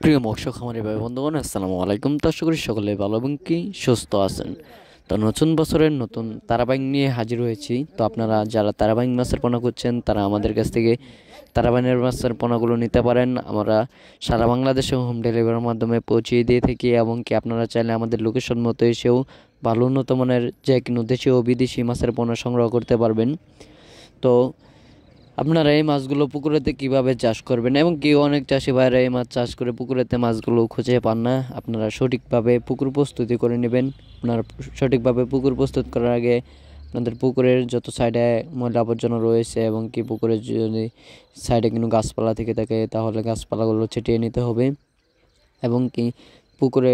প্রিয় মৎস্য খামারি ভাই বন্ধুগণ, আসসালামু আলাইকুম। তো আশা করি সকলে ভালো এবং কি সুস্থ আছেন। তো নতুন বছরের নতুন তারাবাইং নিয়ে হাজির হয়েছি। তো আপনারা যারা তারাবাইং মাছের পোনা করছেন তারা আমাদের কাছ থেকে তারাবাইনের মাছের পোনাগুলো নিতে পারেন। আমরা সারা বাংলাদেশে হোম ডেলিভারির মাধ্যমে পৌঁছিয়ে দিয়ে থাকি এবং কি আপনারা চাইলে আমাদের লোকেশন মতো এসেও ভালো উন্নত মানের যে কোনো দেশীয় ও বিদেশি মাছের পোনা সংগ্রহ করতে পারবেন। তো আপনারা এই মাছগুলো পুকুরেতে কিভাবে চাষ করবেন এবং কি অনেক চাষি ভাইরা এই মাছ চাষ করে পুকুরেতে মাছগুলো খুঁজে পান না। আপনারা সঠিকভাবে পুকুর প্রস্তুতি করে নেবেন। আপনারা সঠিকভাবে পুকুর প্রস্তুত করার আগে আপনাদের পুকুরের যত সাইডে ময়লা আবর্জনা রয়েছে এবং কি পুকুরের যদি সাইডে কোনো গাছপালা থেকে থাকে তাহলে গাছপালাগুলো ছিটিয়ে নিতে হবে এবং কি পুকুরে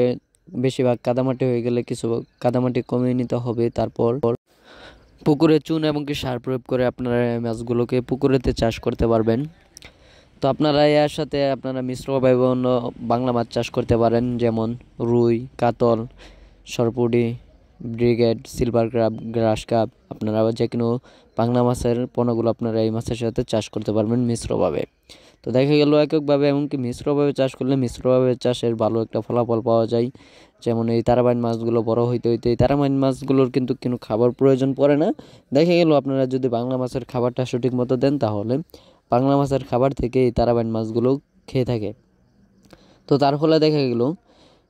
বেশিরভাগ কাদামাটি হয়ে গেলে কিছু কাদামাটি কমিয়ে নিতে হবে। তারপর পুকুরে চুন এবং কি সার প্রয়োগ করে আপনারা এই মাছগুলোকে পুকুরেতে চাষ করতে পারবেন। তো আপনারা এর সাথে আপনারা মিশ্রভাবে অন্য বাংলা মাছ চাষ করতে পারেন, যেমন রুই, কাতল, সরপুঁটি, ব্রিগেড, সিলভার ক্রাব, গ্রাস কাপ। আপনারা যে কোনো বাংলা মাছের পোনাগুলো আপনারা এই মাছের সাথে চাষ করতে পারবেন মিশ্রভাবে। তো দেখা গেল এককভাবে এমনকি মিশ্রভাবে চাষ করলে মিশ্রভাবে চাষের ভালো একটা ফলাফল পাওয়া যায়। যেমন এই তারাবাইন মাছগুলো বড় হইতে হইতে এই তারাবাইন মাছগুলোর কিন্তু কোনো খাবার প্রয়োজন পড়ে না। দেখা গেল আপনারা যদি বাংলা মাছের খাবারটা সঠিক মতো দেন তাহলে বাংলা মাছের খাবার থেকে এই তারাবাইন মাছগুলো খেয়ে থাকে। তো তার ফলে দেখা গেল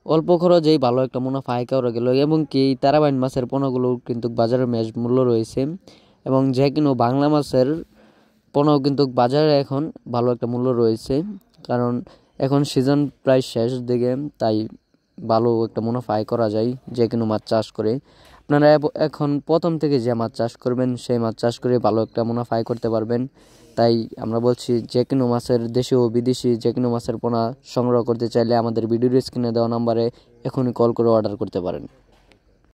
অল্প খরচেই ভালো একটা মুনাফা আয় করা গেল এবং কি এই তারাবাইন মাছের পোনাগুলোর কিন্তু বাজারে ম্যাচ মূল্য রয়েছে এবং যে কোনো বাংলা মাছের পোনাও কিন্তু বাজারে এখন ভালো একটা মূল্য রয়েছে, কারণ এখন সিজন প্রায় শেষ দিকে, তাই ভালো একটা মুনাফা আয় করা যায় যে কোনো মাছ চাষ করে। আপনারা এখন প্রথম থেকে যে মাছ চাষ করবেন সেই মাছ চাষ করে ভালো একটা মুনাফা আয় করতে পারবেন। তাই আমরা বলছি যে কোনো মাছের দেশি ও বিদেশি যে কোনো মাছের পোনা সংগ্রহ করতে চাইলে আমাদের ভিডিওর স্ক্রিনে দেওয়া নাম্বারে এখনই কল করে অর্ডার করতে পারেন।